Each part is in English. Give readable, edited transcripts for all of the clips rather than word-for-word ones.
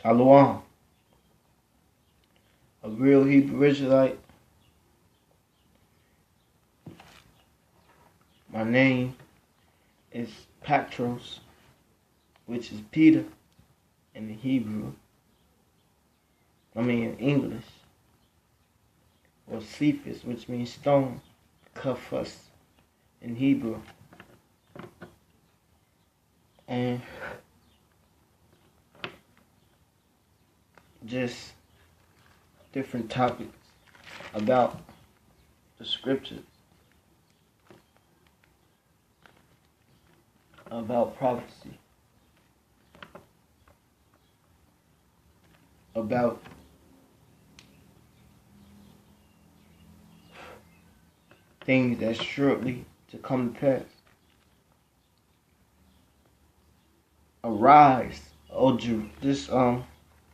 Shalom. A real Hebrew Israelite. My name is Patros, which is Peter in the Hebrew. In English. Or Cephas, which means stone. Kafus in Hebrew. And just different topics about the scriptures, about prophecy, about things that's shortly to come to pass. Arise, O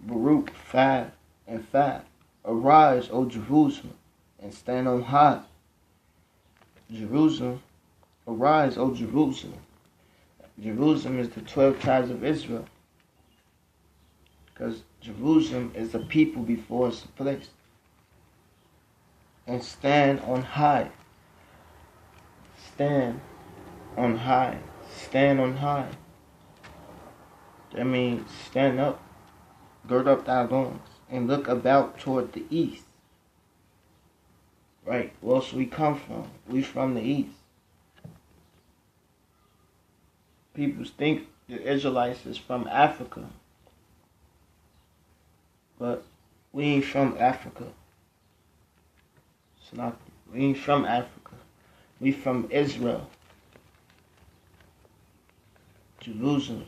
Baruch 5:5. Arise, O Jerusalem, and stand on high. Jerusalem, arise, O Jerusalem. Jerusalem is the 12 tribes of Israel. Because Jerusalem is the people before it's a place. And stand on high. Stand on high. Stand on high. That means stand up, gird up thy loins, and look about toward the east. Right, where else we come from? We from the east. People think the Israelites is from Africa. But we ain't from Africa. We ain't from Africa. We from Israel. Jerusalem.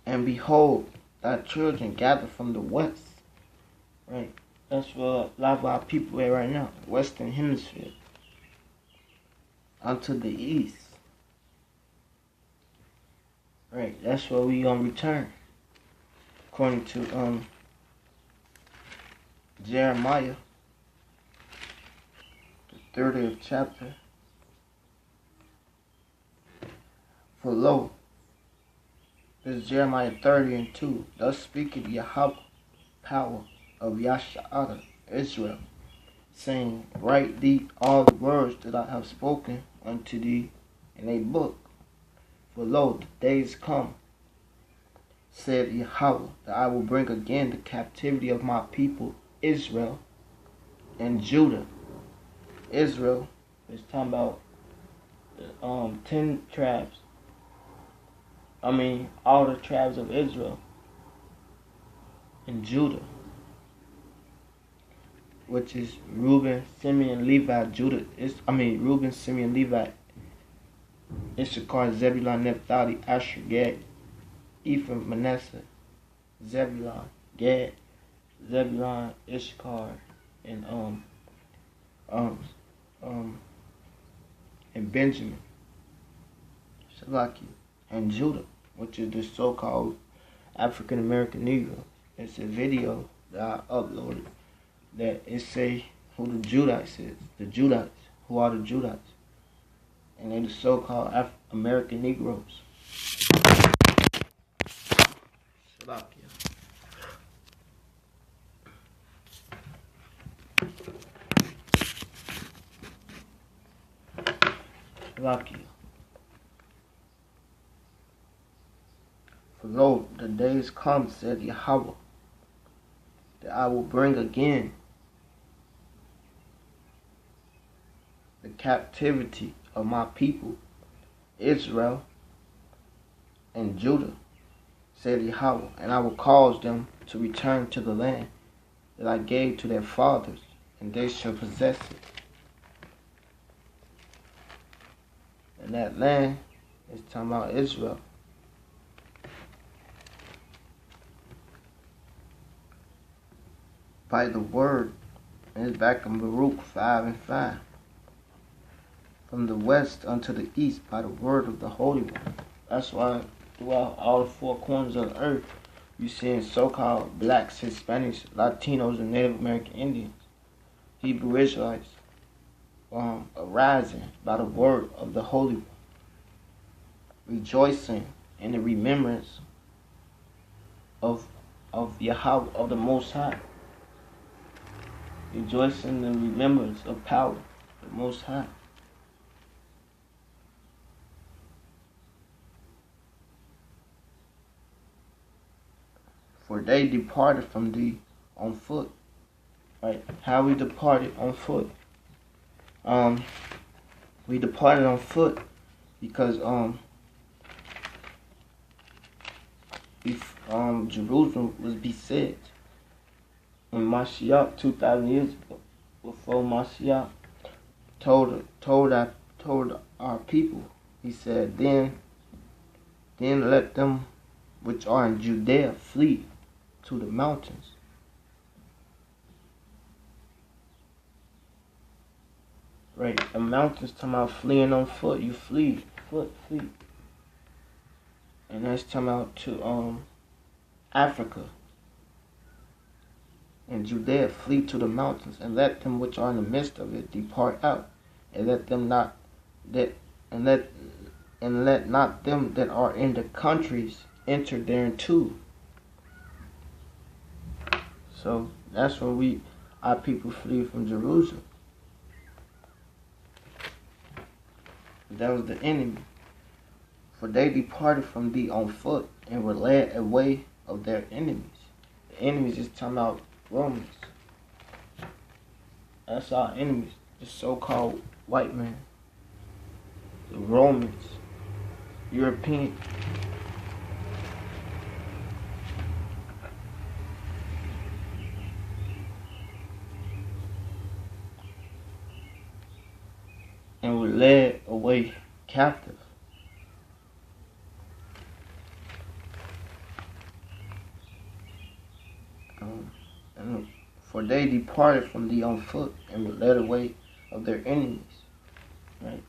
And behold, thy children gather from the west. Right. That's where a lot of our people are right now. Western Hemisphere. Unto the east. Right. That's where we gonna return. According to Jeremiah, the 30th chapter. For lo, this is Jeremiah 30:2. Thus speaketh Yahweh, power of Yasha'ara, Israel, saying, write thee all the words that I have spoken unto thee in a book. For lo, the days come, said Yahweh, that I will bring again the captivity of my people Israel and Judah. Israel is talking about the 10 tribes. All the tribes of Israel and Judah, which is Reuben, Simeon, Levi, Judah. Reuben, Simeon, Levi, Issachar, Zebulun, Naphtali, Asher, Gad, Ephraim, Manasseh, Zebulun, Gad, Zebulun, Issachar, and Benjamin, Shalaki, and Judah, which is the so-called African American Negro. It's a video that I uploaded that it say who the Judites is. The Judites. Who are the Judites? And they're the so-called American Negroes. Shalakia. Shalakia. For lo, the days come, said Yahweh, that I will bring again the captivity of my people, Israel and Judah, said Yahweh, and I will cause them to return to the land that I gave to their fathers, and they shall possess it. And that land is talking about Israel. By the word, and it's back in Baruch 5:5. From the west unto the east, by the word of the Holy One. That's why throughout all the four corners of the earth, you seeing so-called blacks, Hispanics, Latinos, and Native American Indians, Hebrew Israelites, arising by the word of the Holy One. rejoicing in the remembrance of Yahweh, of the Most High. Rejoice in the remembrance of power, the Most High. For they departed from thee on foot. Right? How we departed on foot? We departed on foot because Jerusalem was besieged when Mashiach 2,000 years ago, before Mashiach told our people, he said, then let them which are in Judea flee to the mountains. Right, the mountains talking about fleeing on foot. You flee, flee. And that's talking about to Africa and Judea, flee to the mountains, and let them which are in the midst of it depart out, and let not them that are in the countries enter thereinto. So that's when our people flee from Jerusalem. That was the enemy. For they departed from thee on foot and were led away of their enemies. The enemies is talking about Romans. That's our enemies, the so-called white man, the Romans, European. And were led away captive. For they departed from thee on foot and were led away of their enemies. Right?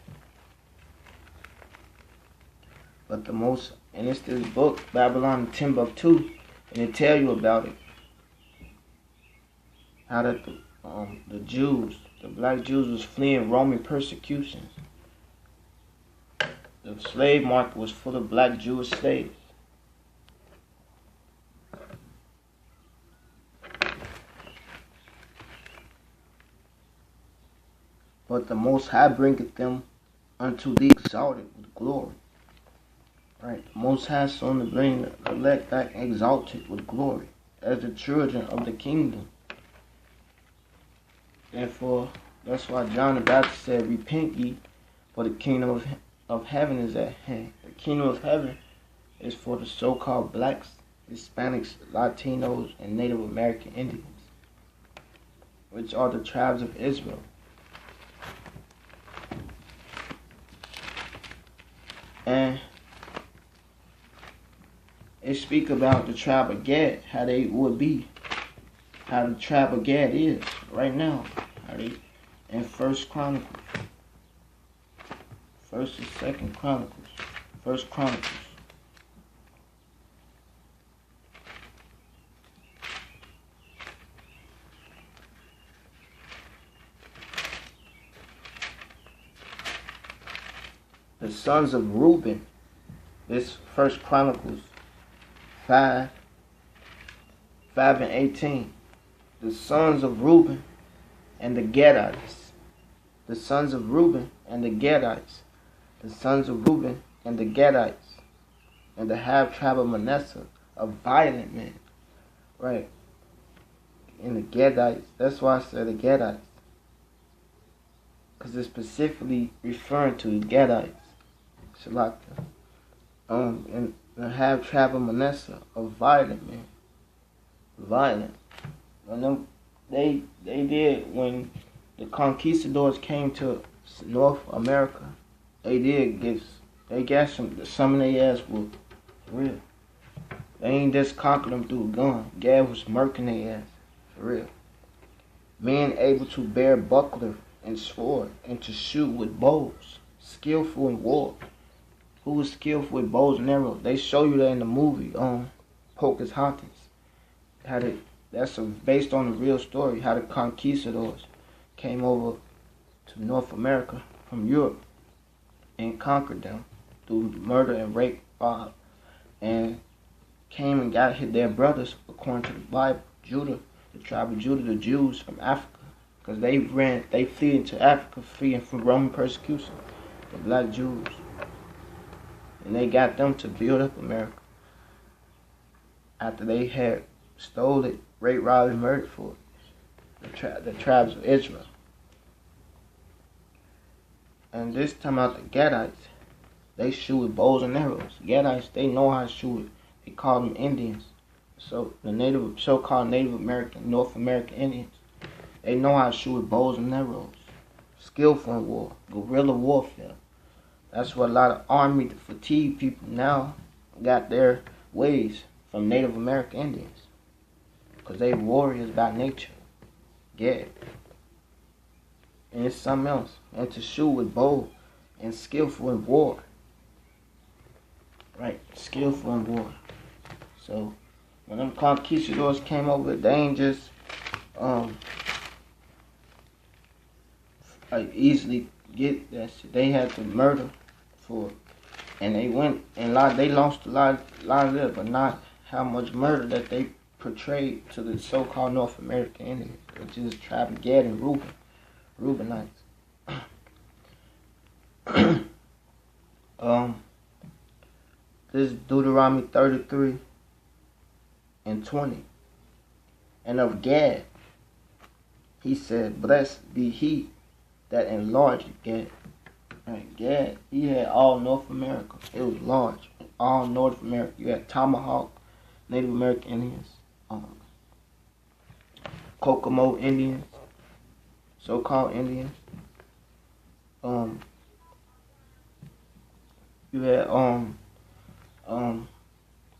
But and it's this book, Babylon and Timbuktu, and it tell you about it. How that the Jews, the black Jews, was fleeing Roman persecutions. The slave market was full of black Jewish slaves. But the Most High bringeth them unto thee exalted with glory. Right? The Most High is soon to bring the elect back exalted with glory as the children of the kingdom. Therefore, that's why John the Baptist said, repent ye, for the kingdom of heaven is at hand. The kingdom of heaven is for the so-called blacks, Hispanics, Latinos, and Native American Indians, which are the tribes of Israel. And it speak about the tribe of Gad, how they would be, how the tribe of Gad is right now, how they in First Chronicles, First and Second Chronicles, First Chronicles. The sons of Reuben, this First Chronicles 5 and 18. The sons of Reuben and the Gadites. The sons of Reuben and the Gadites. The sons of Reuben and the Gadites. And the half tribe of Manasseh, of violent men. Right. And the Gadites. That's why I said the Gadites. Because it's specifically referring to the Gadites. Shalaka. And the half tribe of Manasseh, of violent men. Violent. When they did, when the conquistadors came to North America, they got some of their ass whooped. For real. They ain't just conquered them through a gun. Gad was murking their ass. For real. Men able to bear buckler and sword and to shoot with bows. Skillful in war. Who was skillful with bows and arrows? They show you that in the movie, Pocahontas. That's based on a real story, how the conquistadors came over to North America from Europe and conquered them through murder and rape, and came and got their brothers, according to the Bible, Judah, the tribe of Judah, the Jews from Africa, because they fled into Africa, fleeing from Roman persecution, the black Jews, and they got them to build up America after they had stole it, raped, robbed, and murdered for it, the tribes of Israel. And this time out, the Gadites, they shoot with bows and arrows. Gadites, they know how to shoot it. They call them Indians. So the so-called Native American, North American Indians, they know how to shoot with bows and arrows. Skillful in war, guerrilla warfare. That's what a lot of army fatigue people now got their ways from Native American Indians, because they warriors by nature. Yeah. And it's something else. And to shoot with bow and skillful in war. Right, skillful in war. So when them conquistadors came over, they ain't just easily get that shit. They had to murder for it. And they went and they lost a lot of it, but not how much murder that they portrayed to the so-called North American Indians, which is tribe of Gad and Reubenites. This is Deuteronomy 33 and 20. And of Gad, he said, "Blessed be he that enlarged Gad." Right, Gad, he had all North America. It was large. All North America. You had Tomahawk, Native American Indians, Kokomo Indians, so-called Indians. You had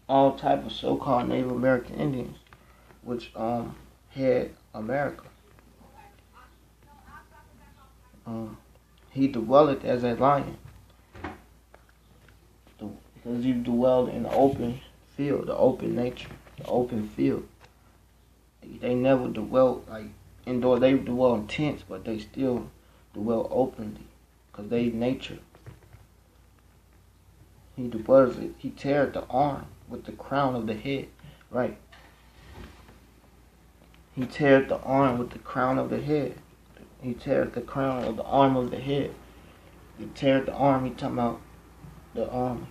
all type of so-called Native American Indians, which had America. He dwelleth as a lion, because he dwelled in the open field, the open nature, the open field. They never dwelt like indoor. They dwell in tents, but they still dwell openly, because they nature. He dwells it. He teareth the arm with the crown of the head. Right. He teareth the arm with the crown of the head. He teareth the crown of the arm of the head. He teareth the arm. He talking about the arm.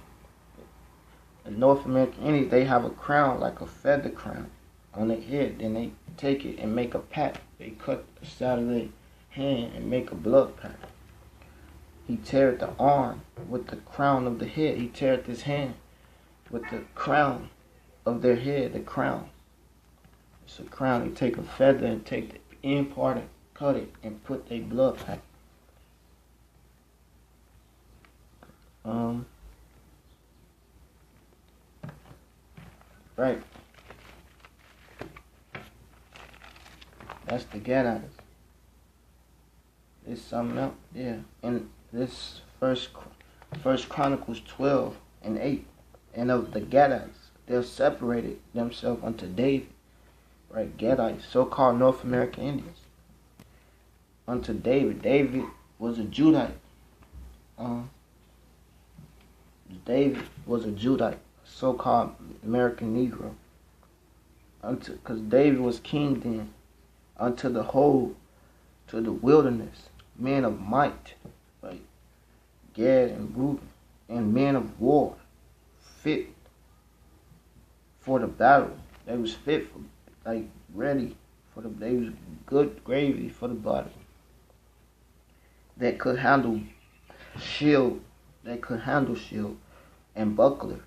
The North American Indians, they have a crown, like a feather crown on their head. Then they take it and make a pack. They cut the side of their hand and make a blood pack. He teareth the arm with the crown of the head. He teareth his hand with the crown of their head, the crown. It's a crown. He take a feather and take the end part and cut it and put their blood pack. Right. That's the Gadites. It's something else. Yeah. And this First Chronicles 12 and 8. And of the Gadites, they separated themselves unto David. Right, Gadites, so-called North American Indians. Unto David. David was a Judite. David was a Judite, so-called American Negro. Because David was king then. Unto the whole, to the wilderness, men of might, like Gad and Reuben, and men of war, fit for the battle. They was fit for, like, ready for the. They was good gravy for the battle. That could handle shield. They could handle shield and buckler,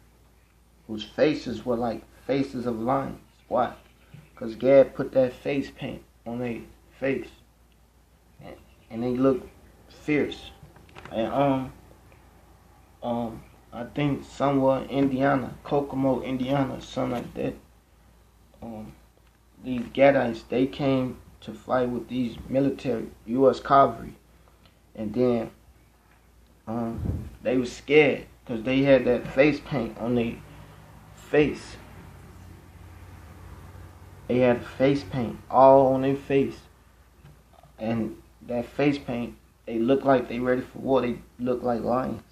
whose faces were like faces of lions. Why? Because Gad put that face paint on their face, and they look fierce. And I think somewhere in Indiana, Kokomo, Indiana, something like that. These Gadites, they came to fight with these military U.S. cavalry, and then they was scared because they had that face paint on their face. They had face paint all on their face, and that face paint, they look like they ready for war. They look like lions.